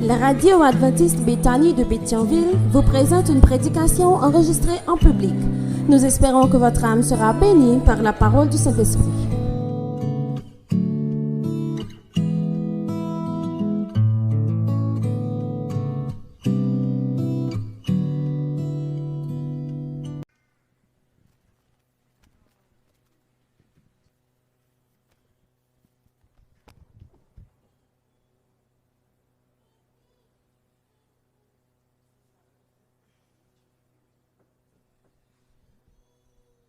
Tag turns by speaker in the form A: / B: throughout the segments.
A: La radio adventiste Béthanie de Pétionville vous présente une prédication enregistrée en public. Nous espérons que votre âme sera bénie par la parole du Saint-Esprit.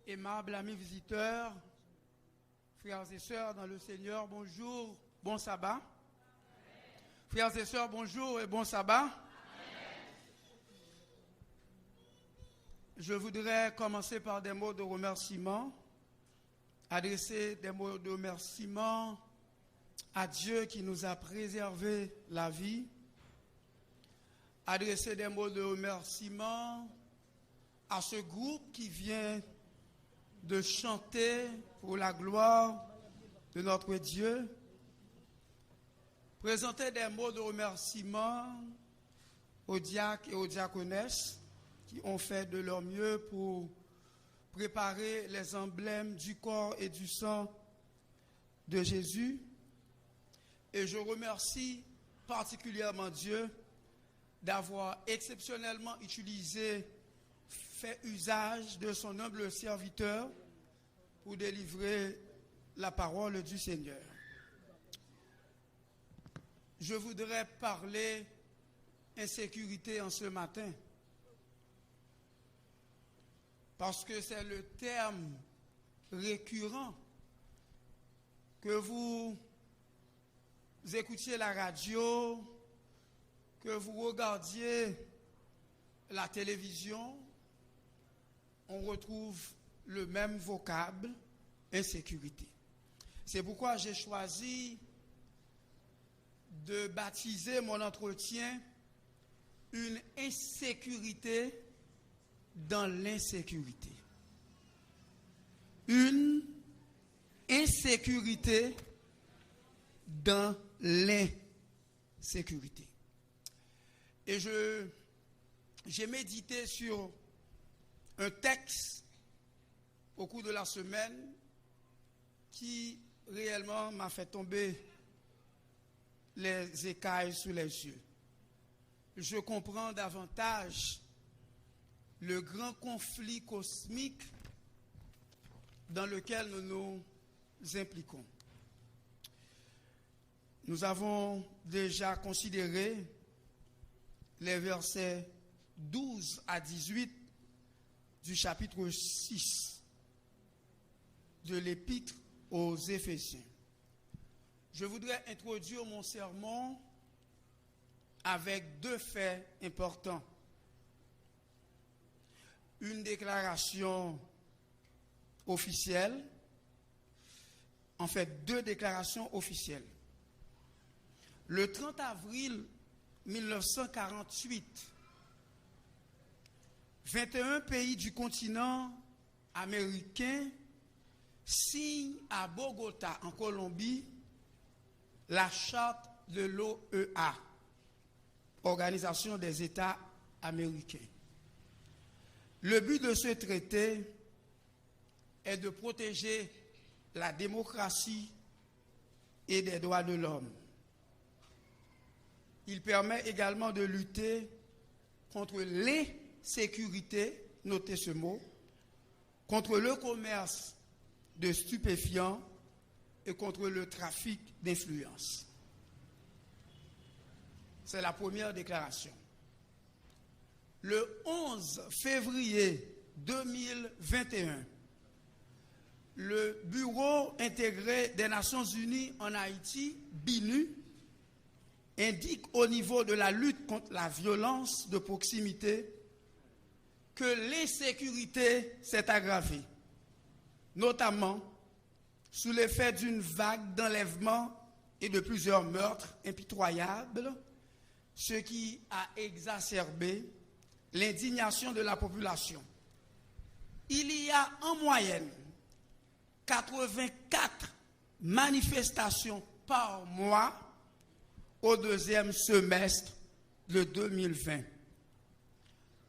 B: Aimables amis visiteurs, frères et sœurs dans le Seigneur, bonjour, bon sabbat. Amen. Frères et sœurs, bonjour et bon sabbat. Amen. Je voudrais commencer par des mots de remerciement, adresser des mots de remerciement à Dieu qui nous a préservé la vie, adresser des mots de remerciement à ce groupe qui vient de chanter pour la gloire de notre Dieu, présenter des mots de remerciement aux diacres et aux diaconesses qui ont fait de leur mieux pour préparer les emblèmes du corps et du sang de Jésus. Et je remercie particulièrement Dieu d'avoir exceptionnellement fait usage de son humble serviteur pour délivrer la parole du Seigneur. Je voudrais parler insécurité en ce matin, parce que c'est le terme récurrent que vous écoutiez la radio, que vous regardiez la télévision, on retrouve le même vocable, insécurité. C'est pourquoi j'ai choisi de baptiser mon entretien une insécurité dans l'insécurité. Une insécurité dans l'insécurité. Et j'ai médité sur un texte au cours de la semaine qui réellement m'a fait tomber les écailles sous les yeux. Je comprends davantage le grand conflit cosmique dans lequel nous nous impliquons. Nous avons déjà considéré les versets 12 à 18 du chapitre 6 de l'épître aux Éphésiens. Je voudrais introduire mon sermon avec deux faits importants. Une déclaration officielle, en fait deux déclarations officielles. Le 30 avril 1948, 21 pays du continent américain signent à Bogota, en Colombie, la charte de l'OEA, Organisation des États américains. Le but de ce traité est de protéger la démocratie et des droits de l'homme. Il permet également de lutter contre l'insécurité, notez ce mot, contre le commerce de stupéfiants et contre le trafic d'influence. C'est la première déclaration. Le 11 février 2021, le Bureau intégré des Nations Unies en Haïti, BINU, indique au niveau de la lutte contre la violence de proximité que l'insécurité s'est aggravée, notamment sous l'effet d'une vague d'enlèvements et de plusieurs meurtres impitoyables, ce qui a exacerbé l'indignation de la population. Il y a en moyenne 84 manifestations par mois au deuxième semestre de 2020.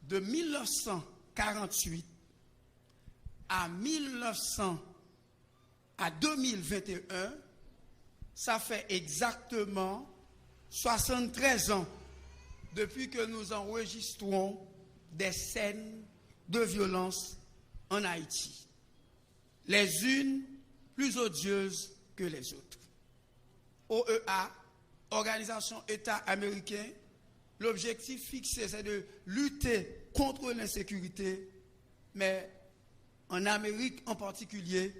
B: De 1948 à 2021, ça fait exactement 73 ans depuis que nous enregistrons des scènes de violence en Haïti, les unes plus odieuses que les autres. OEA, Organisation État américain, l'objectif fixé, c'est de lutter contre l'insécurité, mais en Amérique en particulier,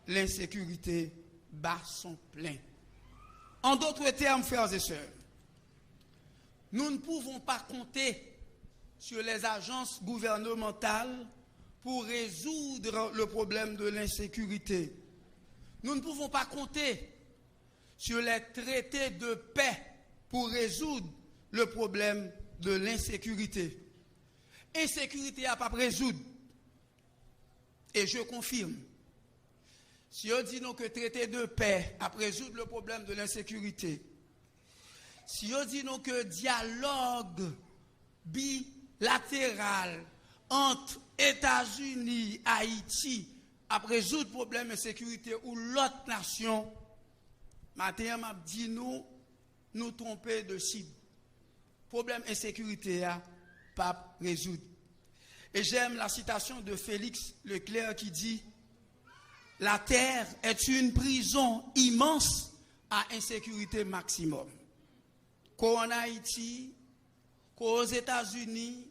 B: l'insécurité bat son plein. En d'autres termes, frères et sœurs, nous ne pouvons pas compter sur les agences gouvernementales pour résoudre le problème de l'insécurité. Nous ne pouvons pas compter sur les traités de paix pour résoudre le problème de l'insécurité. Insécurité n'a pas résoudre. Et je confirme, si on dit non que traité de paix a résoudre le problème de l'insécurité, si on dit non que dialogue bilatéral entre États-Unis et Haïti a résoudre le problème de sécurité ou l'autre nation, matin m'a dit nous tromper de cible. Problème insécurité a pas résoudre. Et j'aime la citation de Félix Leclerc qui dit « La terre est une prison immense à insécurité maximum. » Qu'en Haïti, qu'aux États-Unis,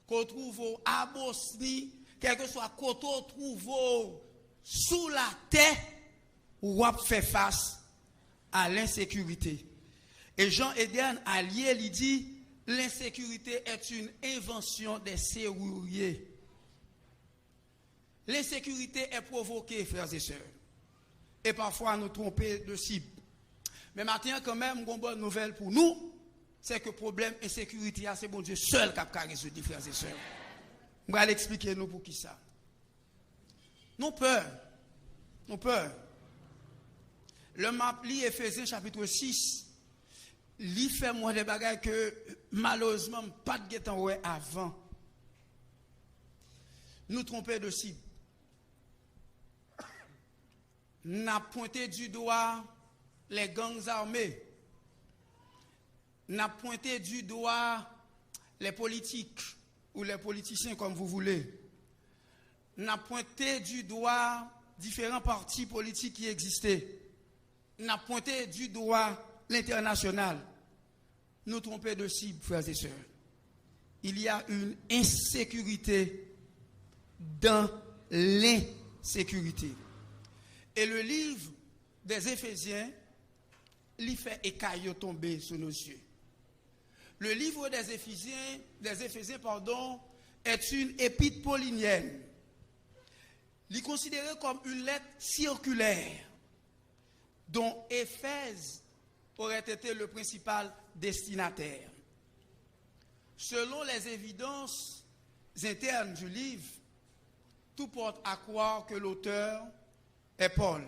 B: qu'on trouve à Bosnie, quel que soit qu'on trouve sous la terre, où on fait face à l'insécurité. Et Jean-Édouard Allier lui dit l'insécurité est une invention des serruriers. L'insécurité est provoquée, frères et sœurs. Et parfois nous tromper de cible. Mais maintenant, quand même, une bonne nouvelle pour nous, c'est que le problème d'insécurité, c'est bon Dieu seul qui a résoudre, frères et sœurs. Je vais l'expliquer nous pour qui ça. Nous peur. Le mapli Éphésiens chapitre 6, il fait moins de bagages que malheureusement pas de guetan ouais avant. Nous tromper de cible. N'a pointé du doigt les gangs armés. N'a pointé du doigt les politiques ou les politiciens comme vous voulez. N'a pointé du doigt différents partis politiques qui existaient. N'a pointé du doigt l'international. Nous tromper de cible, frères et sœurs. Il y a une insécurité dans l'insécurité. Et le livre des Éphésiens, il fait écailles tomber sous nos yeux. Le livre des Éphésiens, est une épître paulinienne. Il est considéré comme une lettre circulaire dont Éphèse aurait été le principal destinataire. Selon les évidences internes du livre, tout porte à croire que l'auteur est Paul.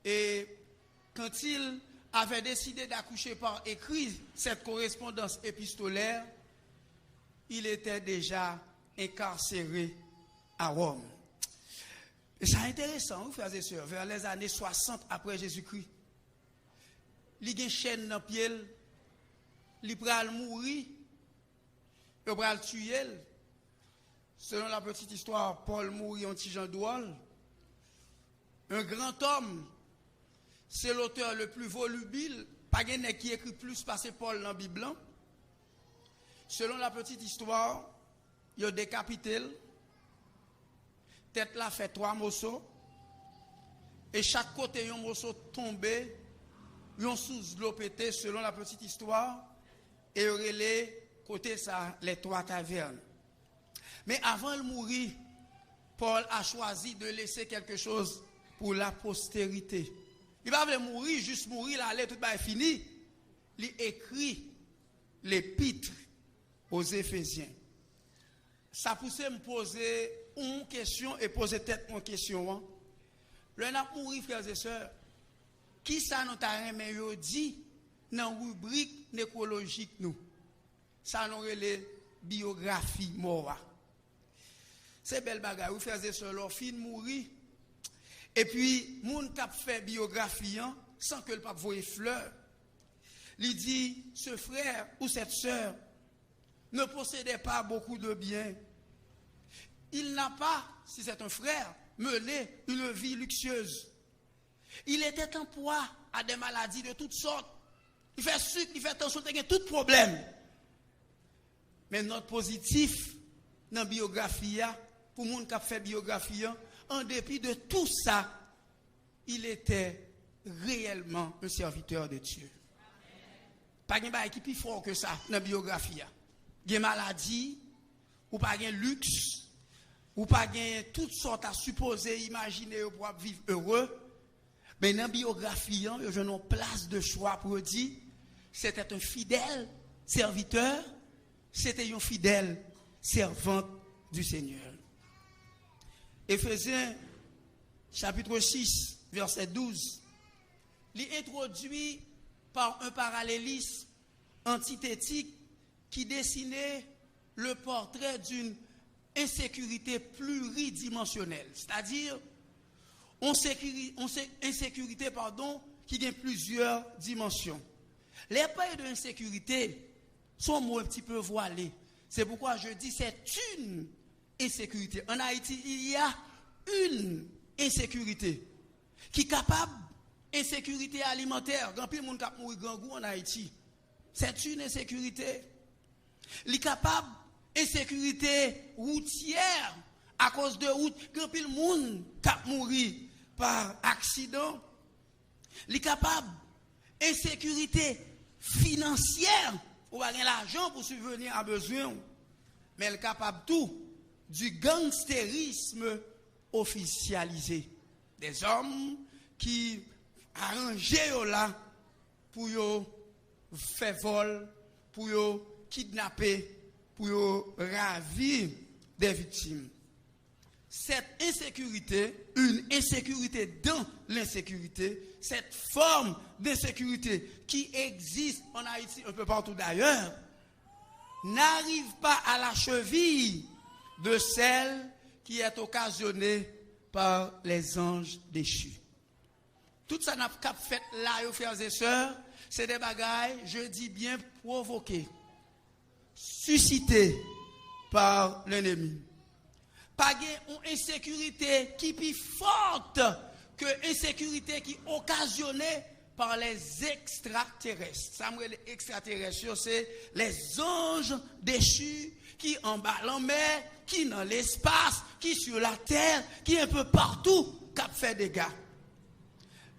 B: Et quand il avait décidé d'accoucher par écrit cette correspondance épistolaire, il était déjà incarcéré à Rome. Et c'est intéressant, frères et sœurs, vers les années 60 après Jésus-Christ. Il y a une chaîne dans le pied, il pral mourir, il pral tuer. Selon la petite histoire, Paul mourit en petit Jean d'Oual. Un grand homme, c'est l'auteur le plus volubile, pas quelqu'un qui écrit plus passer Paul dans la Bible. Selon la petite histoire, il a décapité, tête là fait 3 morceaux, et chaque côté un morceau tombé, un sous l'eau pété selon la petite histoire, et relais côté ça les 3 tavernes. Mais avant de mourir, Paul a choisi de laisser quelque chose pour la postérité. Il va pas mourir, juste mourir, la lettre est finie. Il écrit l'épître aux Éphésiens. Ça poussait me poser une question et poser peut-être une question. Le n'a mourir, frères et sœurs. Qui ça nous t'a dit dans la rubrique nécrologique nous. Ça nous les biographie mort. C'est belle bagaille, vous faites sur leur fin mourir. Et puis, moun k'ap fait biographie sans que le pape voie fleur. Il dit, ce frère ou cette sœur ne possédait pas beaucoup de biens. Il n'a pas, si c'est un frère, mené une vie luxueuse. Il était en proie à des maladies de toutes sortes. Il fait sucre, il fait tension, il y a tout problème. Mais notre positif dans la biographie, pour les gens qui ont fait biographie, en dépit de tout ça, il était réellement un serviteur de Dieu. Pas de chose qui est plus fort que ça dans la biographie. Il y a maladie, ou pas de luxe, ou pas de toutes sortes à supposer, imaginer pour vivre heureux. Mais dans la biographie, je n'ai place de choix pour dire, c'était un fidèle serviteur, c'était un fidèle servante du Seigneur. Éphésiens chapitre 6, verset 12, il introduit par un parallélisme antithétique qui dessinait le portrait d'une insécurité pluridimensionnelle, c'est-à-dire insécurité qui a plusieurs dimensions. Les peurs de l'insécurité sont mots un petit peu voilés. C'est pourquoi je dis c'est une insécurité. En Haïti, il y a une insécurité qui est capable insécurité alimentaire. Grand pile monde qui mourir grand goût en Haïti. C'est une insécurité. Il est capable insécurité routière à cause de route. Grand pile monde qui mourir par accident. Il est capable insécurité financière. Ou pas l'argent pour subvenir à besoin. Mais il est capable tout du gangstérisme officialisé. Des hommes qui arrangent là pour faire vol, pour kidnapper, pour ravir des victimes. Cette insécurité, une insécurité dans l'insécurité, cette forme d'insécurité qui existe en Haïti, un peu partout d'ailleurs, n'arrive pas à la cheville de celle qui est occasionnée par les anges déchus. Tout ça n'a pas fait là, frères et sœurs, c'est des bagailles, je dis bien provoquées, suscitées par l'ennemi. Pas une insécurité qui est plus forte que l'insécurité qui est occasionnée par les extraterrestres. Ça me les extraterrestres, c'est les anges déchus qui en bas en mer, qui dans l'espace, qui sur la terre, qui un peu partout, qui fait des dégâts.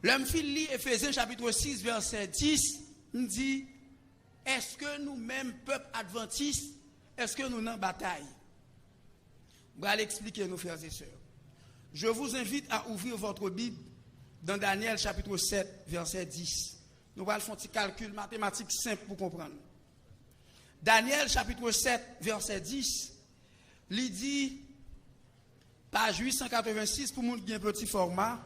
B: L'homme lit Éphésiens chapitre 6, verset 10, nous dit, est-ce que nous-mêmes, peuple adventiste, est-ce que nous en bataille? Je vais l'expliquer, nos frères et sœurs. Je vous invite à ouvrir votre Bible dans Daniel chapitre 7, verset 10. Nous allons faire un petit calcul mathématique simple pour comprendre. Daniel chapitre 7, verset 10, il dit, page 886, pour nous qui a un petit format.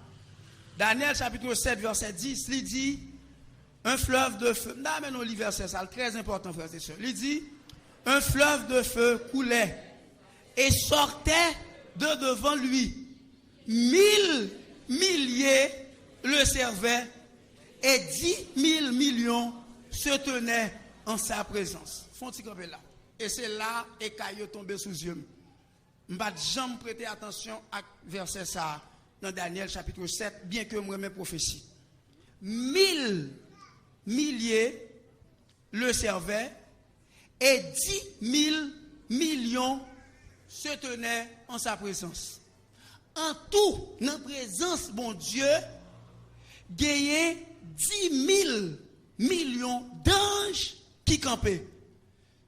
B: Daniel chapitre 7, verset 10, il dit, un fleuve de feu. Non, mais non, le verset, c'est très important, frères et sœurs. Il dit, un fleuve de feu coulait et sortait de devant lui. 1000 milliers le servaient et 10 000 millions se tenaient en sa présence. Font-ils camper là? Et c'est là et caillou tombé sous yeux. Je ne vais jamais prêter attention à verset ça dans Daniel chapitre 7, bien que moi mes prophéties. 1000 milliers le servaient et 10 000 millions se tenaient en sa présence. En tout, dans la présence, bon Dieu, gagné 10 000 millions d'anges qui campaient.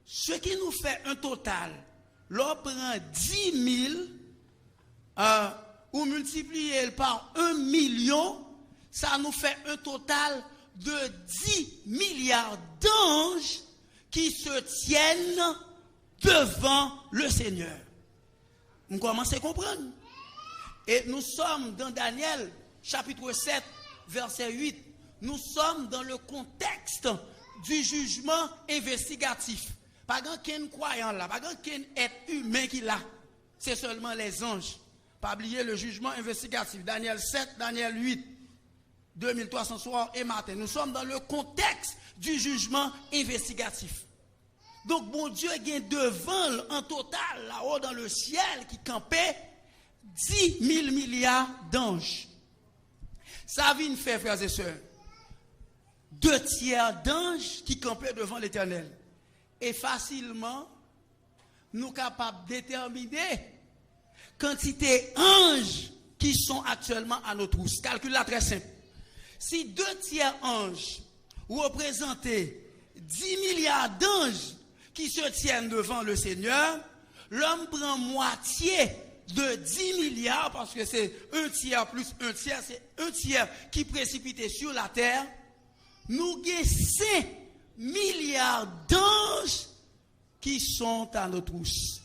B: Ce qui nous fait un total, l'on prend 10 000 ou multiplié par 1 million, ça nous fait un total de 10 milliards d'anges qui se tiennent devant le Seigneur. Vous commencez à comprendre. Et nous sommes dans Daniel, chapitre 7, verset 8. nous sommes dans le contexte du jugement investigatif. Pas qu'un croyant là, pas qu'un être humain qui là. C'est seulement les anges. Pas oublier le jugement investigatif. Daniel 7, Daniel 8, 2300 soir et matin. Nous sommes dans le contexte du jugement investigatif. Donc, bon Dieu gagne devant en total, là-haut dans le ciel, qui campait 10 000 milliards d'anges. Ça vient faire, frères et sœurs, 2/3 d'anges qui campaient devant l'Éternel. Et facilement, nous sommes capables de déterminer quantité d'anges qui sont actuellement à nos trousses. Calcul là très simple. Si 2/3 anges représentaient 10 milliards d'anges qui se tiennent devant le Seigneur, l'homme prend moitié de 10 milliards, parce que c'est 1/3 plus 1/3, c'est 1/3 qui précipitait sur la terre. Nous avons 5 milliards d'anges qui sont à nos trousses.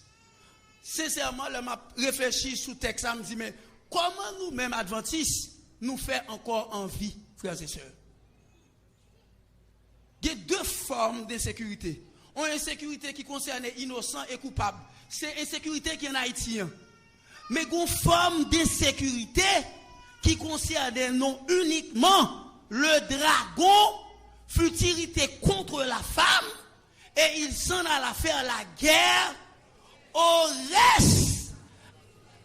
B: Sincèrement, je m'a réfléchi sous le texte, je me dis, mais comment nous-mêmes, adventistes, nous faisons encore en vie, frères et sœurs? Il y a 2 formes d'insécurité. Une insécurité qui concerne les innocents et coupables. C'est l'insécurité qui est en Haïti. Mais il y a une forme d'insécurité qui concerne non uniquement le dragon, futilité contre la femme, et il s'en alla faire la guerre au reste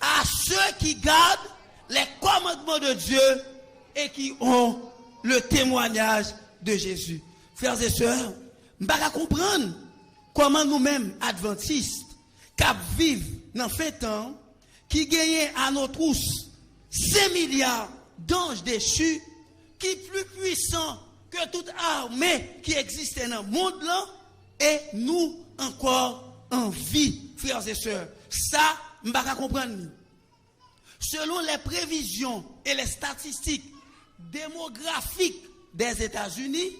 B: à ceux qui gardent les commandements de Dieu et qui ont le témoignage de Jésus. Frères et sœurs, je ne peux pas comprendre comment nous-mêmes, adventistes, qui vivent dans fin temps, qui gagnent à nos trousses 5 milliards d'anges déchus, qui plus puissants que toute armée qui existait dans le monde là, et nous encore en vie, frères et sœurs. Ça, je ne peux pas comprendre. Selon les prévisions et les statistiques démographiques des États-Unis,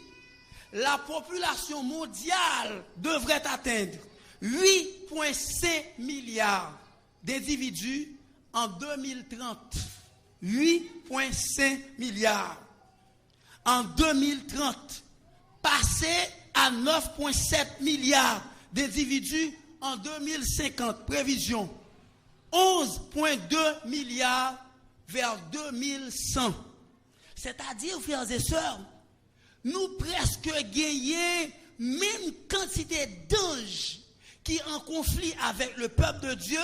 B: la population mondiale devrait atteindre 8,5 milliards d'individus en 2030. 8,5 milliards. En 2030, passer à 9,7 milliards d'individus en 2050. Prévision. 11,2 milliards vers 2100. C'est-à-dire, frères et sœurs, nous presque gagnons même quantité d'anges qui en conflit avec le peuple de Dieu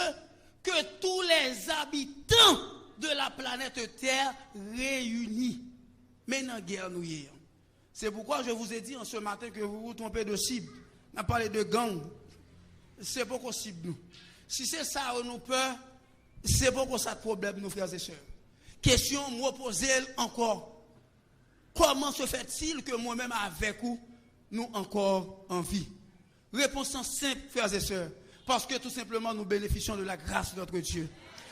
B: que tous les habitants de la planète Terre réunis. Mais dans la guerre, nous y sommes. C'est pourquoi je vous ai dit en ce matin que vous vous trompez de cible. On a parlé de gang. C'est pas possible, nous. Si c'est ça nous peur, c'est pas ça le problème, nos frères et sœurs. Question, moi poser encore. Comment se fait-il que moi-même avec vous, nous encore en vie? Réponse simple, frères et sœurs. Parce que tout simplement, nous bénéficions de la grâce de notre Dieu.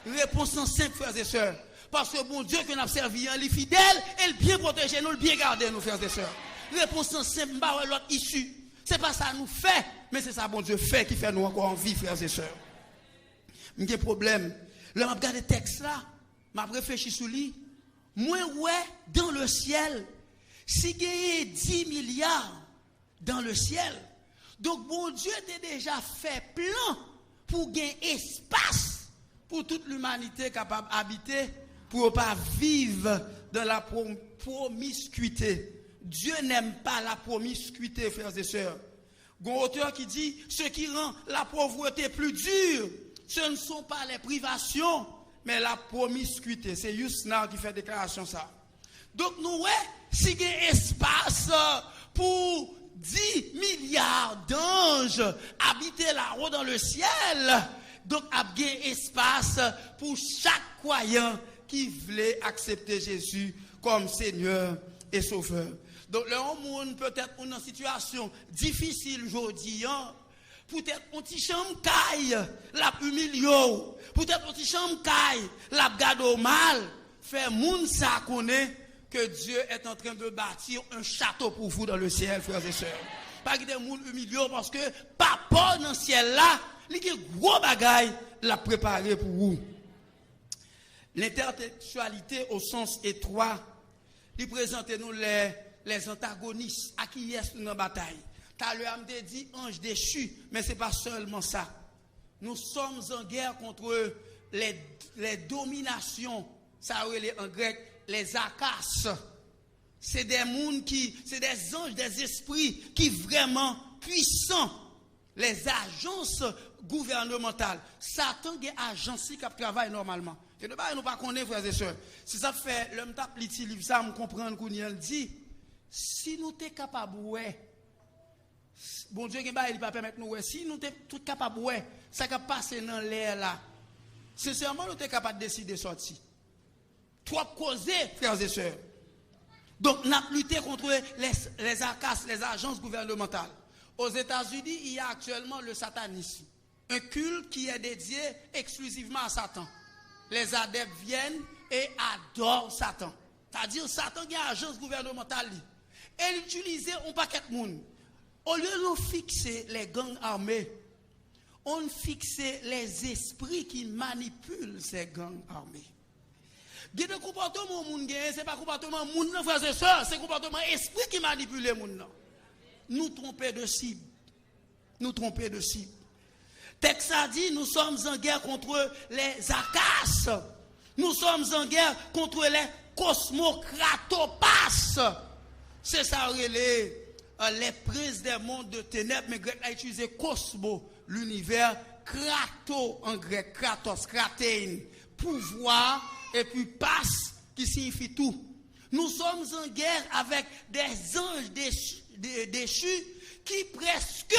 B: Réponse simple, frères et sœurs. Parce que bon Dieu que nous avons servi, il est fidèle, et il bien protégé, nous, il bien gardé, nos frères et sœurs. Réponse simple, l'autre issue. C'est pas ça nous fait, mais c'est ça bon Dieu fait qui fait nous encore en vie, frères et sœurs. Il y a un problème. Là, je regarde le texte là, je réfléchis sur lui. Moi, ouais, dans le ciel, si il y a 10 milliards dans le ciel, donc bon Dieu a déjà fait plan pour gagner espace pour toute l'humanité capable d'habiter, pour ne pas vivre dans la promiscuité. Dieu n'aime pas la promiscuité, frères et sœurs. Il y a un auteur qui dit, ce qui rend la pauvreté plus dure, ce ne sont pas les privations, mais la promiscuité. C'est Yusna qui fait déclaration ça. Donc nous, ouais, si il y a espace pour 10 milliards d'anges habiter là-haut dans le ciel, donc il y a espace pour chaque croyant qui voulait accepter Jésus comme Seigneur et Sauveur. Donc le monde peut-être une situation difficile aujourd'hui, peut-être un petit chambre caille, la humiliation, peut-être un petit chambre caille, la gado mal, fait moun ça connaît que Dieu est en train de bâtir un château pour vous dans le ciel, frères et sœurs. Pas que des moun humiliants parce que papa dans le ciel là, il y a gros bagaille l'a préparé pour vous. L'intertextualité au sens étroit, il présente nous les les antagonistes à qui est dans la bataille. Tout à l'heure, je dit ange déchu, mais ce n'est pas seulement ça. Nous sommes en guerre contre les dominations, ça en grec, les akas. C'est des anges, des esprits qui vraiment puissants. Les agences gouvernementales. Satan a des agences qui travaillent normalement. Et de base, nous ne pas connaître, frères et sœurs. Si ça fait, l'homme tape petit livre, ça, nous comprenons qu'on y dit, si nous sommes capables, bon Dieu, il ne va pas permettre nous, si nous sommes capables, ça va passer dans l'air là. Sincèrement, nous sommes capables de décider de sortir. Trop causé, frères et sœurs. Donc, nous avons lutté contre les ACAS, les agences gouvernementales. Aux États-Unis, il y a actuellement le satanisme. Un culte qui est dédié exclusivement à Satan. Les adeptes viennent et adorent Satan. C'est-à-dire, Satan qui est agence gouvernementale. Elle utilise un paquet de monde. Au lieu de nous fixer les gangs armés, on fixe les esprits qui manipulent ces gangs armés. Il y a des comportements monde, c'est pas comportement monde, frères et sœurs, c'est comportement esprit qui manipule les monde. Nous tromper de cible. Nous tromper de cible. Texte a dit, nous sommes en guerre contre les akas. Nous sommes en guerre contre les cosmocratopas. C'est ça, les princes des mondes de ténèbres, mais grec a utilisé cosmo, l'univers, krato en grec, kratos, kratein, pouvoir, et puis passe, qui signifie tout. Nous sommes en guerre avec des anges déchus qui presque,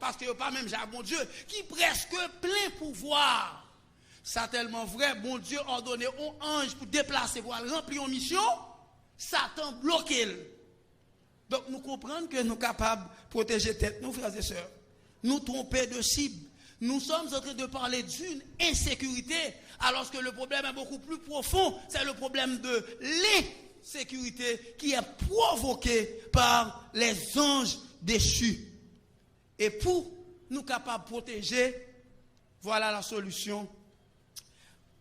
B: parce que pas même j'ai bon Dieu, qui presque plein pouvoir. C'est tellement vrai, bon Dieu a ordonné un ange pour déplacer, pour remplir une mission, Satan bloque. Donc nous comprenons que nous sommes capables de protéger tête, nous frères et sœurs. Nous tromper de cible. Nous sommes en train de parler d'une insécurité, alors que le problème est beaucoup plus profond. C'est le problème de l'insécurité qui est provoqué par les anges déchus. Et pour nous capables de protéger, voilà la solution.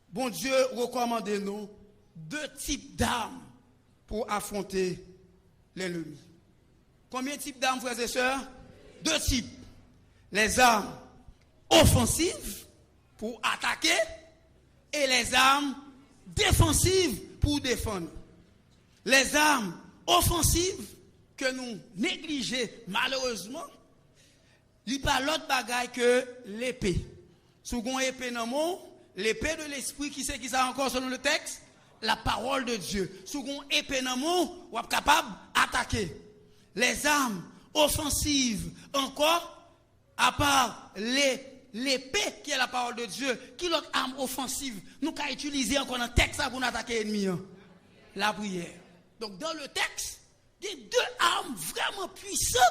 B: Bon Dieu recommande nous 2 types d'armes pour affronter l'ennemi. Combien de types d'armes, frères et sœurs? 2 types. Les armes offensives pour attaquer et les armes défensives pour défendre. Les armes offensives que nous négligeons malheureusement, il n'y a pas l'autre bagaille que l'épée. Si vous avez épée dans le monde, l'épée de l'esprit, qui c'est qui ça encore selon le texte? La parole de Dieu. Si vous avez épée dans le monde, vous êtes capable d'attaquer. Les armes offensives encore, à part l'épée qui est la parole de Dieu, qui est l'autre arme offensive, nous avons utilisé encore dans le texte pour nous attaquer l'ennemi. La prière. Donc dans le texte, il y a 2 armes vraiment puissantes.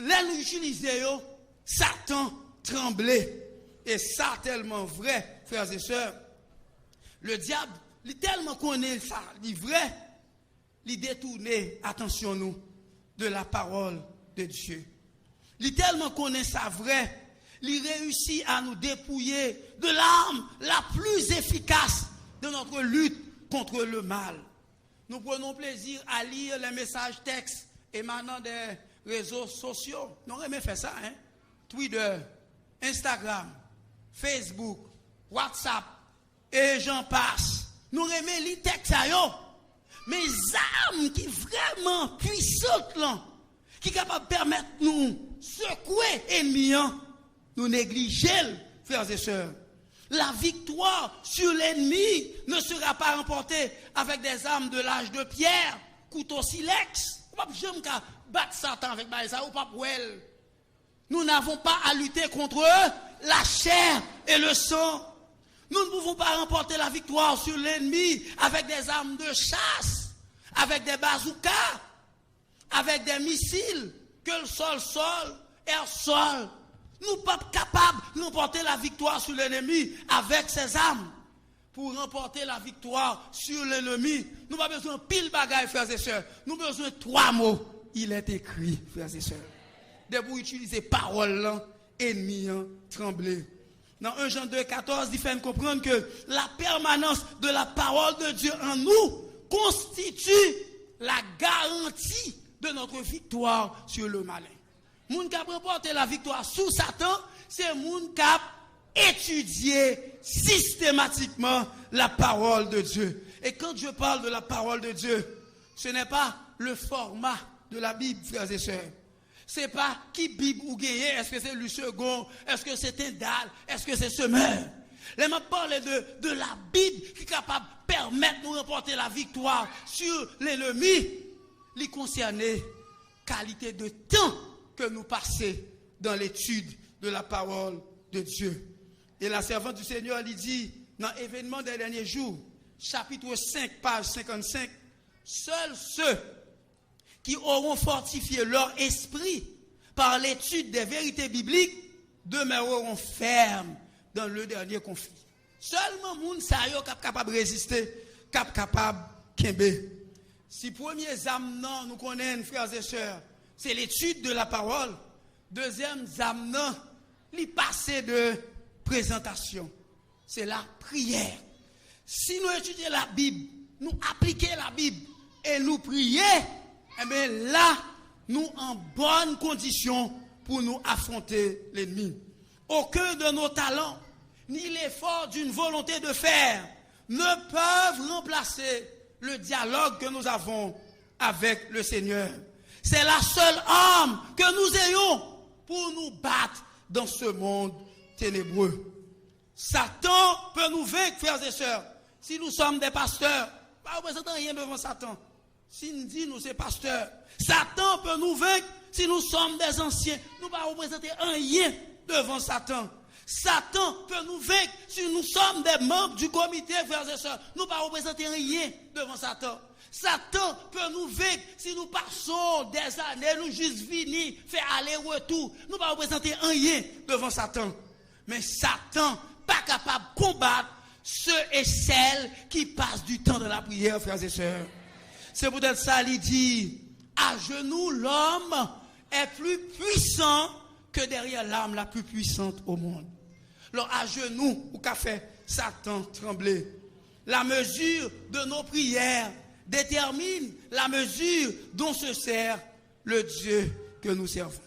B: Là nous utilisons, Satan tremblait. Et ça tellement vrai, frères et sœurs. Le diable, il tellement connaît ça, il est vrai, il détourne, attention nous, de la parole de Dieu. Il tellement connaît ça vrai, il réussit à nous dépouiller de l'arme la plus efficace de notre lutte contre le mal. Nous prenons plaisir à lire les messages textes émanant des réseaux sociaux. Nous aimons faire ça, hein? Twitter, Instagram, Facebook, WhatsApp, et j'en passe. Nous aimons les textes à eux. Mais armes qui vraiment puissantes, là, qui sont capables de permettre nous secouer l'ennemi, nous négliger, frères et sœurs. La victoire sur l'ennemi ne sera pas remportée avec des armes de l'âge de pierre, couteau silex. Je ne peux pas battre Satan avec ça ou pas pour elle. Nous n'avons pas à lutter contre eux, la chair et le sang. Nous ne pouvons pas remporter la victoire sur l'ennemi avec des armes de chasse, avec des bazookas, avec des missiles, que le sol, air-sol. Nous ne sommes pas capables de remporter la victoire sur l'ennemi avec ces armes. Pour remporter la victoire sur l'ennemi, nous n'avons pas besoin de pile bagaille, frères et sœurs. Nous avons besoin de 3 mots. Il est écrit, frères et sœurs. De vous utiliser parole, ennemi, trembler. Dans 1 Jean 2, 14, il fait comprendre que la permanence de la parole de Dieu en nous constitue la garantie de notre victoire sur le malin. Moun qui a remporté la victoire sous Satan, c'est moun qui a étudié systématiquement la parole de Dieu. Et quand je parle de la parole de Dieu, ce n'est pas le format de la Bible, frères et sœurs. C'est pas qui Bible ou gagné, est-ce que c'est le second, est-ce que c'est un dalle, est-ce que c'est semeur. Là, je parle de la Bible qui est capable de permettre de nous remporter la victoire sur l'ennemi. Il concerne qualité de temps que nous passons dans l'étude de la parole de Dieu. Et la servante du Seigneur lui dit, dans l'événement des derniers jours, chapitre 5, page 55, seuls ceux qui auront fortifié leur esprit par l'étude des vérités bibliques demeureront fermes dans le dernier conflit. Seulement moun sa yo capable de résister, capable kembe. Si premier amenant nous connaissons, frères et sœurs, c'est l'étude de la parole. Deuxième amenant, li passé de présentation, c'est la prière. Si nous étudions la Bible, nous appliquons la Bible et nous prions, eh bien là, nous en bonne condition pour nous affronter l'ennemi. Aucun de nos talents, ni l'effort d'une volonté de faire, ne peuvent remplacer le dialogue que nous avons avec le Seigneur. C'est la seule arme que nous ayons pour nous battre dans ce monde ténébreux. Satan peut nous vaincre, frères et sœurs. Si nous sommes des pasteurs, pas représenter rien devant Satan. Si nous disons nous sommes pasteurs, Satan peut nous vaincre. Si nous sommes des anciens, nous ne pas représenter rien devant Satan. Satan peut nous vaincre si nous sommes des membres du comité, frères et sœurs. Nous ne pas représenter rien devant Satan. Satan peut nous vaincre si nous passons des années, nous juste venir faire aller-retour. Nous ne pas représenter rien devant Satan. Mais Satan pas capable de combattre ceux et celles qui passent du temps de la prière, frères et sœurs. C'est peut-être ça, il dit, à genoux, l'homme est plus puissant que derrière l'arme la plus puissante au monde. Alors, à genoux, ou qu'a fait Satan trembler. La mesure de nos prières détermine la mesure dont se sert le Dieu que nous servons.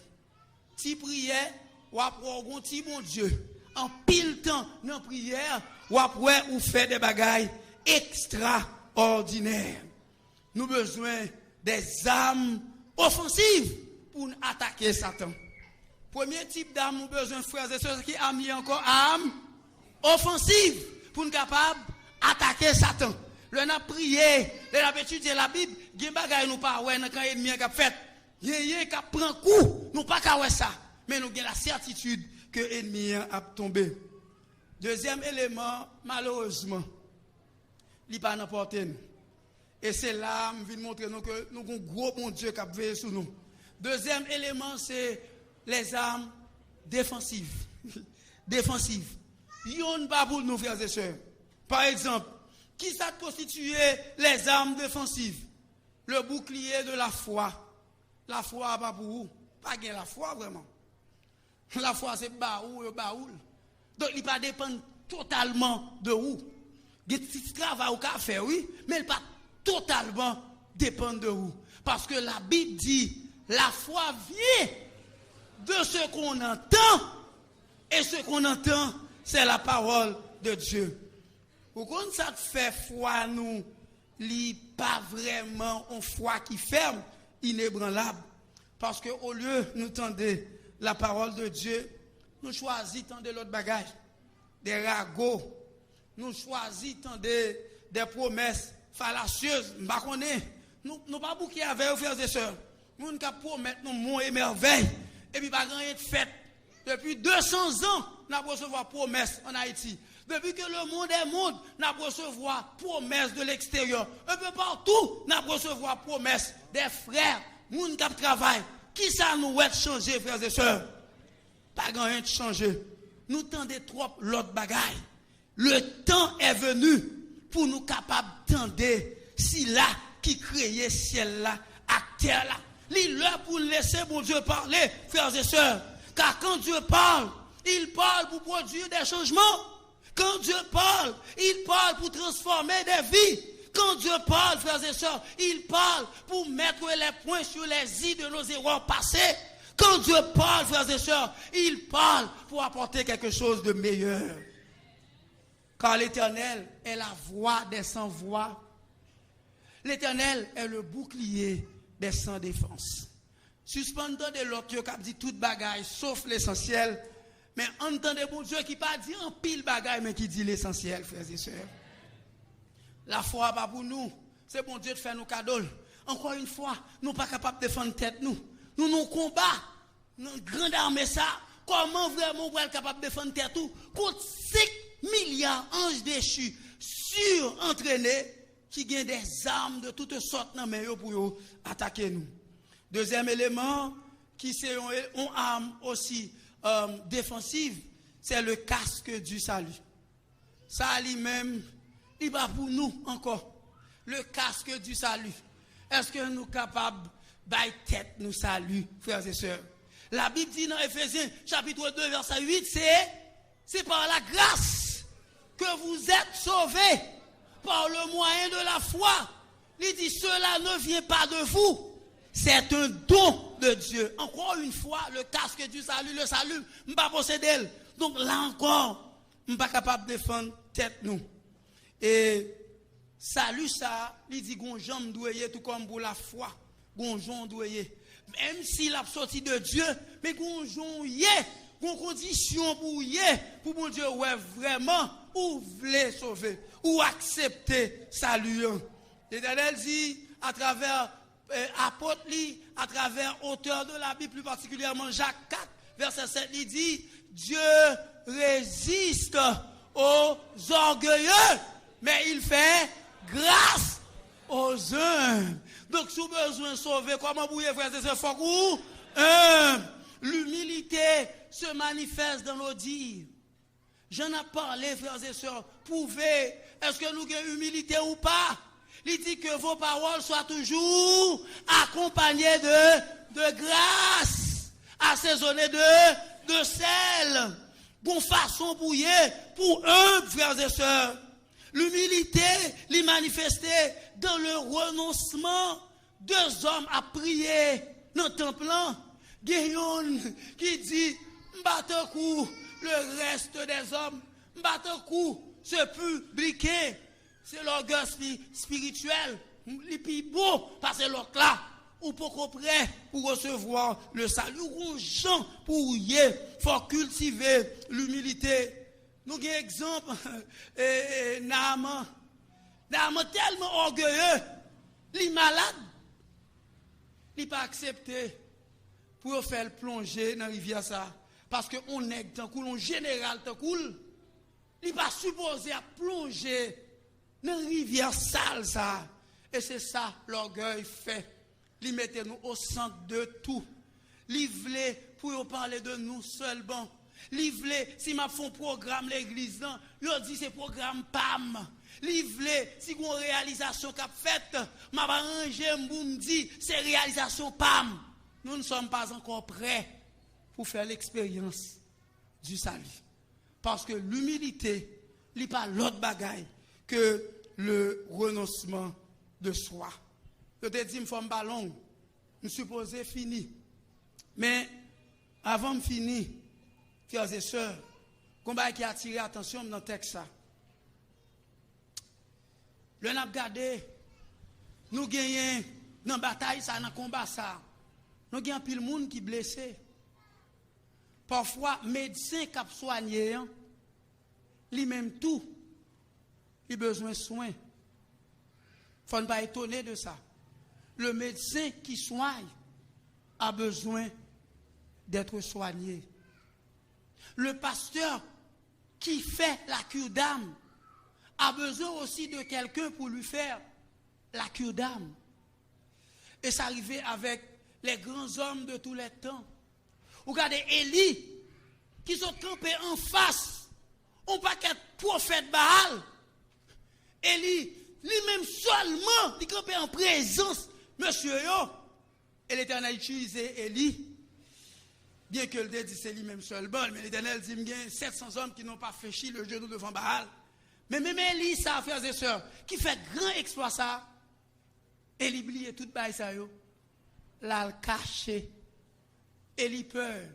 B: Si prière, ou après, si bon Dieu, en pile temps dans prière, ou après, ou fait des bagailles extraordinaires. Nous avons besoin des armes offensives pour attaquer Satan. Premier type d'arme, nous avons besoin, frères et sœurs, qui a mis encore armes offensives pour nous capables d'attaquer Satan. Le n'a prié, le n'a étudié la Bible, il y a des bagailles nous pas ouais, quand l'ennemi a fait, il y a qui prend coup, nous pas qu'à ça, mais nous avons la certitude que l'ennemi a tombé. Deuxième élément, malheureusement, il n'est pas n'importe nous. Et c'est là, je viens montrer nous que nous avons un gros bon Dieu qui a veillé sur nous. Deuxième élément, c'est les armes défensives. Défensives. Yon pas pour nous, frères et sœurs. Par exemple, qui ça constitue les armes défensives? Le bouclier de la foi. La foi, pas pour vous. Pas gain la foi, vraiment. La foi, c'est baoul. Donc, il ne pas dépendre totalement de vous. Il y a des petits travaux qu'à faire, oui, mais il ne pas totalement dépendre de vous. Parce que la Bible dit, la foi vient de ce qu'on entend, et ce qu'on entend, c'est la parole de Dieu. Pourquoi ça fait foi, nous, li pas vraiment une foi qui ferme, inébranlable. Parce que au lieu de nous tendre la parole de Dieu, nous choisissons tendre l'autre bagage, des ragots, nous choisissons des promesses fallacieuses. Nous pas bouquer avec frères et sœurs. Nous ne promettre nous monts et merveilles. Et puis pas rien de fait. Depuis 200 ans, nous avons reçu promesses en Haïti. Depuis que le monde est monde, nous avons reçu promesses de l'extérieur. Un peu partout, nous avons reçu promesses des frères, moun qui travaillent. Qui ça nous a changé, frères et sœurs? Pas rien de changer. Nous tendons trop l'autre bagaille. Le temps est venu pour nous capables d'entendre si là qui créait ciel là, à terre là. L'heure pour laisser mon Dieu parler, frères et sœurs. Car quand Dieu parle, il parle pour produire des changements. Quand Dieu parle, il parle pour transformer des vies. Quand Dieu parle, frères et sœurs, il parle pour mettre les points sur les i de nos erreurs passées. Quand Dieu parle, frères et sœurs, il parle pour apporter quelque chose de meilleur. Car l'Éternel est la voix des sans-voix. L'Éternel est le bouclier des sans-défense. Suspendant de l'autre qui a dit toute bagaille sauf l'essentiel. Mais entendez bon Dieu qui pas dit en pile bagaille mais qui dit l'essentiel, frères et sœurs. La foi pas pour nous. C'est bon Dieu de faire nos cadeaux. Encore une fois, nous pas capables de défendre tête nous. Nous nous combat. Notre grande armée ça. Comment vraiment vous êtes capable de défendre tête tout? Contre 5 milliards d'anges déchus surentraînés qui gagnent des armes de toutes sortes dans main pour attaquer nous. Deuxième élément qui c'est une arme aussi défensive, c'est le casque du salut. Ça lui-même, il va pour nous encore. Le casque du salut. Est-ce que nous sommes capables de tête nous salut, frères et sœurs? La Bible dit dans Éphésiens chapitre 2 verset 8, c'est par la grâce que vous êtes sauvés, par le moyen de la foi. Il dit cela ne vient pas de vous. C'est un don de Dieu. Encore une fois, le casque du salut, le salut, je ne peux pas posséder. Donc là encore, je ne suis pas capable de défendre tête nous. Et salut ça, il dit gonjon doué tout comme pour la foi. Gonjon doué. Même s'il a sorti de Dieu, mais gonjon yé, gon condition pour mon Dieu ouais vraiment ou voulez sauver ou accepter salut. L'Éternel dit à travers apôtre, à travers auteur de la Bible, plus particulièrement Jacques 4, verset 7, il dit Dieu résiste aux orgueilleux, mais il fait grâce aux humbles. Donc, si vous avez besoin de sauver, comment vous pouvez faire ce faux? L'humilité se manifeste dans nos dires. J'en ai parlé, frères et sœurs. Prouvez, est-ce que nous avons humilité ou pas? Il dit que vos paroles soient toujours accompagnées de grâce, assaisonnées de sel. Bonne façon pour eux, frères et sœurs. L'humilité, l'y manifester dans le renoncement. 2 hommes à prier dans le temple. Guillaume qui dit, m'batte coup le reste des hommes, m'batte coup ce public. C'est l'orgueil spirituel. Les plus beau parce que l'autre là, ou pas prêt pour recevoir le salut. Ou gens pour y faut cultiver l'humilité. Nous avons un exemple, Naaman. Naaman tellement orgueilleux, il est malade. Il n'a pas accepté pour faire plonger dans la rivière ça. Parce qu'on est tant cool, on général tant cool. Il n'est pas supposé à plonger dans la rivière sale ça. Et c'est ça l'orgueil fait. Il mettait nous au centre de tout. Il voulait pour parler de nous seulement. Il voulait, si m'a fait un programme l'église, il dit c'est programme PAM. Il voulait, si une réalisation qu'a faite, m'a arrangé, me dit c'est réalisation PAM. Nous ne sommes pas encore prêts pour faire l'expérience du salut. Parce que l'humilité, n'est pas l'autre bagaille que le renoncement de soi. Je te dis, je suis ballon, je suis supposé fini. Mais avant de finir, frères et sœurs, combat qui a attiré l'attention dans le texte ça. Le n'a regardé, nous gagnons dans la bataille, ça, dans le combat ça. Nous gagnons pile monde qui est blessé. Parfois, médecin qui a soigné, lui-même tout, il a besoin de soins. Il ne faut pas étonner de ça. Le médecin qui soigne a besoin d'être soigné. Le pasteur qui fait la cure d'âme a besoin aussi de quelqu'un pour lui faire la cure d'âme. Et ça arrivait avec les grands hommes de tous les temps. Regardez Élie, qui sont campés en face, on pas qu'être prophète Baal. Élie, lui-même seulement, il campait en présence, monsieur yo. Et l'Éternel utilisait Élie. Bien que le dit c'est lui-même seul bon, mais l'Éternel dit il y a 700 hommes qui n'ont pas fléchi le genou devant Baal. Mais même Élie, ça, frères et sœurs, qui fait grand exploit ça, et il oublie tout bail ça yo, là le caché. Élie peur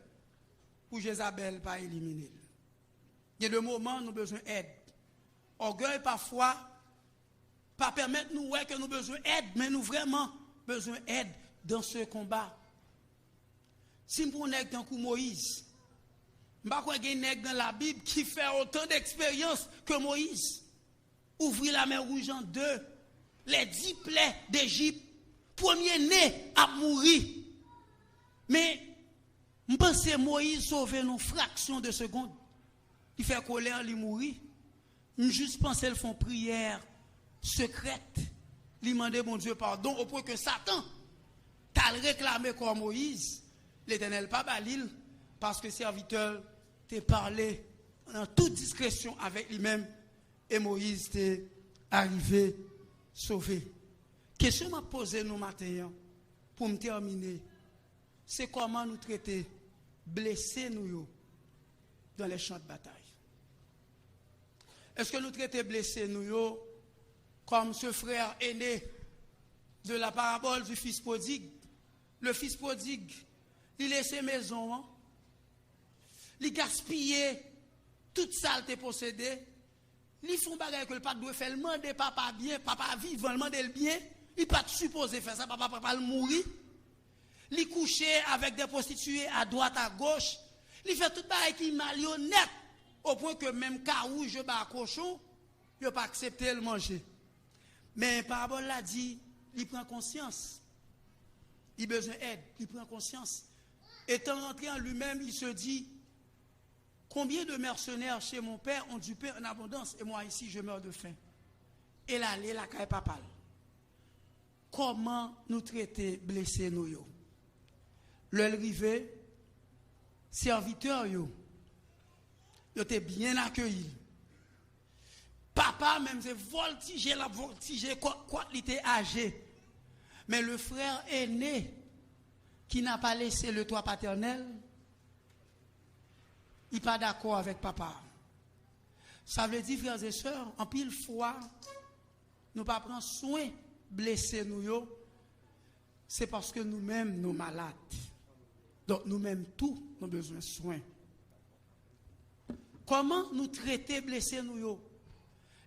B: pour Jézabel pas éliminer. Il y a des moments où nous avons besoin d'aide. Orgueil parfois pas permettre nous ouais que nous avons besoin d'aide, mais nous vraiment besoin d'aide dans ce combat. Si nous prenons un tant que Moïse, je ne sais pas qu'il y a un dans la Bible qui fait autant d'expérience que Moïse. Ouvrir la mer rouge en deux, les 10 plaies d'Égypte, premier-né a mouru. Mais je pense que Moïse sauve une fraction de seconde. Il fait colère, il mourit. Je juste pense qu'ils font prière secrète. Ils demandent mon Dieu pardon au point que Satan t'a réclamé comme Moïse. L'Éternel pas balil parce que serviteur t'a parlé en toute discrétion avec lui-même et Moïse t'est arrivé sauvé. Question m'a posée nous matin pour me terminer. C'est comment nous traiter blessés nous dans les champs de bataille. Est-ce que nous traitons blessés nous comme ce frère aîné de la parabole du fils prodigue? Le fils prodigue, il laissait maison, il gaspillait toute saleté possédée, il font bagarre que le papa doit faire, le demander papa bien, papa vivant, le demander le bien, il pas supposé faire ça, papa le mourir. Il couchait avec des prostituées à droite, à gauche, il fait tout bagarre qui est marionnette, au point que même caou, je bats cochon, il n'a pas accepté de le manger. Mais la parabole l'a dit, il prend conscience. Il a besoin d'aide, il prend conscience. Étant rentré en lui-même, il se dit, combien de mercenaires chez mon père ont du pain en abondance et moi ici je meurs de faim. Et là, il a caille papal. Comment nous traiter blessés nous yo? Le rivé, serviteur yo, yo était bien accueilli. Papa même c'est voltigé la voltigé quoi il était âgé. Mais le frère aîné qui n'a pas laissé le toit paternel, il n'est pas d'accord avec papa. Ça veut dire, frères et sœurs, en pile fois, nous ne pas prendre soin blesser nous, c'est parce que nous-mêmes nous malades. Donc nous-mêmes tous nous avons besoin de soins. Comment nous traiter blesser nous?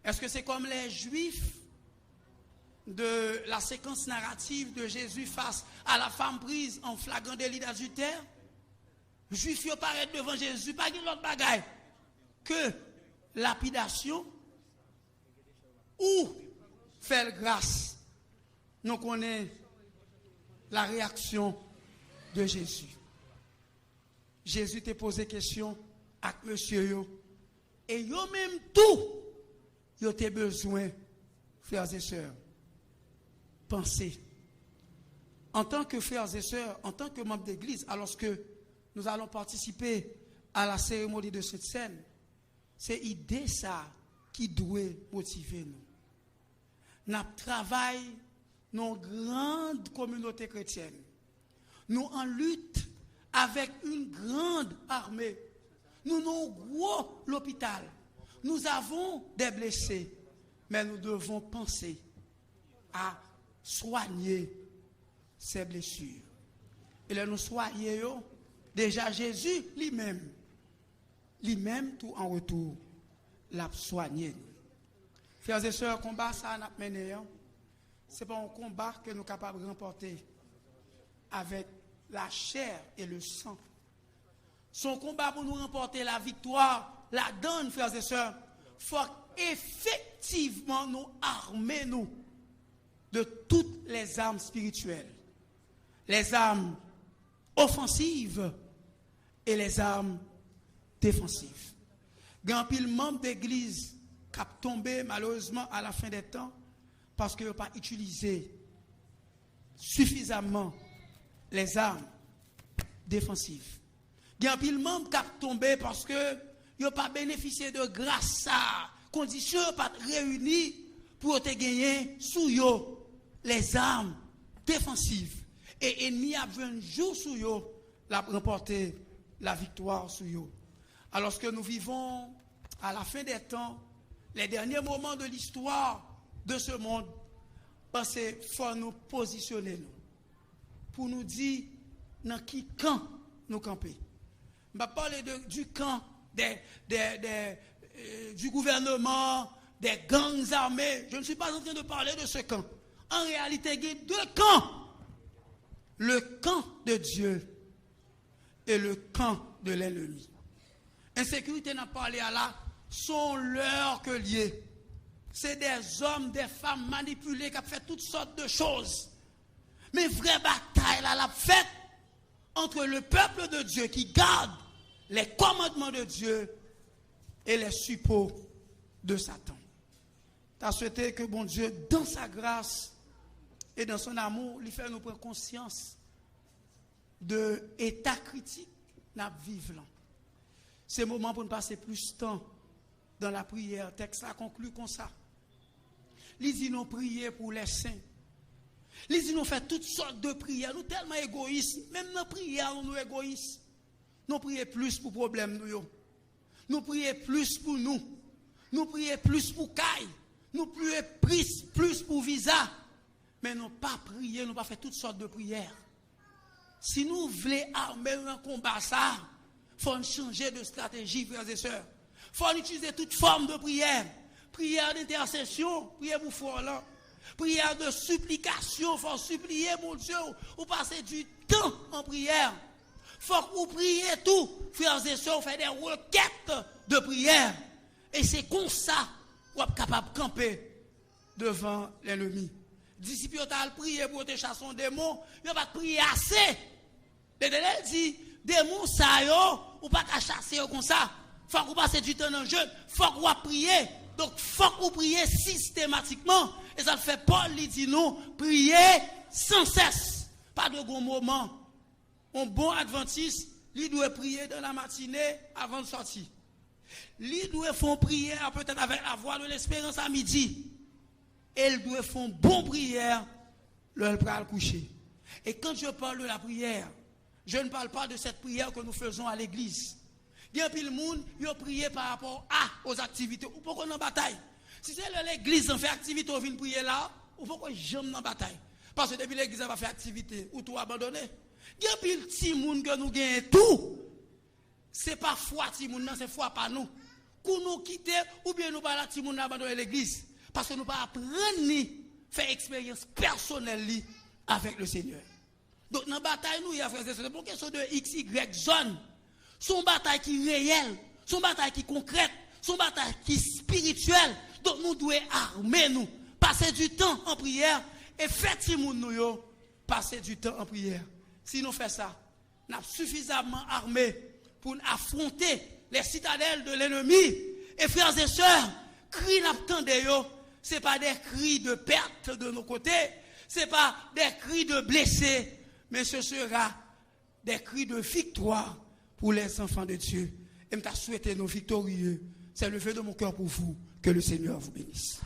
B: Est-ce que c'est comme les Juifs de la séquence narrative de Jésus face à la femme prise en flagrant délit d'adultère? Juifs y paraissent devant Jésus, pas de l'autre bagaille que lapidation ou faire grâce. Nous connaissons la réaction de Jésus. Jésus t'a posé question à monsieur yo, et yo même tout, yo t'ai besoin, frères et sœurs, penser. En tant que frères et sœurs, en tant que membres d'église, alors que nous allons participer à la cérémonie de cette scène, c'est l'idée ça qui doit motiver nous. Nous travaillons dans une grande communauté chrétienne. Nous en lutte avec une grande armée. Nous avons un gros l'hôpital. Nous avons des blessés. Mais nous devons penser à soigner ces blessures. Et là, nous soignons. Déjà, Jésus lui-même, tout en retour, l'a soigné. Frères et sœurs, combat ça n'a mené. Ce n'est pas un combat que nous sommes capables de remporter avec la chair et le sang. Son combat pour nous remporter la victoire, la donne, frères et sœurs, il faut effectivement nous armer nous de toutes les armes spirituelles. Les armes offensives et les armes défensives. Grand pile membre d'église qui a tombé malheureusement à la fin des temps parce qu'ils n'ont pas utilisé suffisamment les armes défensives. Grand pile membre qui a tombé parce que ils n'ont pas bénéficié de grâce à conditions pas réunies pour te gagner sous yo les armes défensives. Et ennemi a vu un jour sous yo la remporter la victoire sur eux. Alors que nous vivons à la fin des temps, les derniers moments de l'histoire de ce monde, parce qu'il faut nous positionner pour nous dire dans qui camp nous camper. Je vais parler du camp du gouvernement, des gangs armés. Je ne suis pas en train de parler de ce camp. En réalité, il y a deux camps. Le camp de Dieu et le camp de l'ennemi. Insécurité n'a pas parlé à là, sont leurs que liés. C'est des hommes, des femmes manipulés qui ont fait toutes sortes de choses. Mais vraie bataille là, la faite entre le peuple de Dieu qui garde les commandements de Dieu et les suppôts de Satan. Tu as souhaité que bon Dieu, dans sa grâce et dans son amour, lui fait nous prendre conscience de l'état critique nous vivons là. C'est le moment pour nous passer plus de temps dans la prière. Le texte a conclu comme ça. Il dit nous prier pour les saints. Il dit nous faire toutes sortes de prières. Nous tellement égoïstes. Même dans la prière, nous égoïstes. Nous prions plus pour problème nous. Nous prions plus pour nous. Nous prions plus pour caille. Nous prions plus pour visa. Mais nous pas prier, nous pas faire toutes sortes de prières. Si nous voulons armer un combat ça, il faut changer de stratégie, frères et sœurs. Il faut utiliser toute forme de prière. Prière d'intercession, prière pour Frolant. Prière de supplication, il faut supplier mon Dieu, ou passer du temps en prière. Il faut que vous priez tout, frères et sœurs, faire des requêtes de prière. Et c'est comme ça qu'on est capable de camper devant l'ennemi. Disciples ont prié pour te chasser un démon, ils n'ont pas prié assez. Le délai dit, démon ça yo, ou pas qu'à chasser comme ça. Faut que vous passez du temps dans le jeu, faut que vous priez. Donc faut que vous priez systématiquement. Et ça le fait Paul, il dit nous, prier sans cesse. Pas de gros moment. Un bon adventiste, il doit prier dans la matinée avant de sortir. Il doit faire prière peut-être avec la voix de l'espérance à midi. Elle doit faire une bonne prière, le pral coucher. Et quand je parle de la prière, je ne parle pas de cette prière que nous faisons à l'église. Il y a le monde, ils ont prié par rapport aux activités. Ou pourquoi on est en bataille? Si c'est l'église qui fait activité, on vient prier là, ou pourquoi j'aime en bataille? Parce que depuis l'église va faire activité, ou tout abandonné. Il y a le petit monde que nous gagnons tout. Ce n'est pas foi petit monde, c'est foi pas nous. Qu'on nous quitter, ou bien nous pas la petit monde abandonner l'église. Parce que nous ne pouvons pas apprendre ni faire expérience personnelle avec le Seigneur. Donc, dans la bataille, nous, il y a frères pour question de X, Y, zone. Son bataille qui est réelle, son bataille qui est concrète, son bataille qui est spirituelle. Donc, nous devons armer nous, passer du temps en prière et faire nous passer du temps en prière. Si nous faisons ça, nous sommes suffisamment armés pour affronter les citadelles de l'ennemi. Et frères et sœurs, cri n'attendez yo. Ce n'est pas des cris de perte de nos côtés, ce n'est pas des cris de blessés, mais ce sera des cris de victoire pour les enfants de Dieu. Et je souhaite nos victorieux. C'est le vœu de mon cœur pour vous. Que le Seigneur vous bénisse.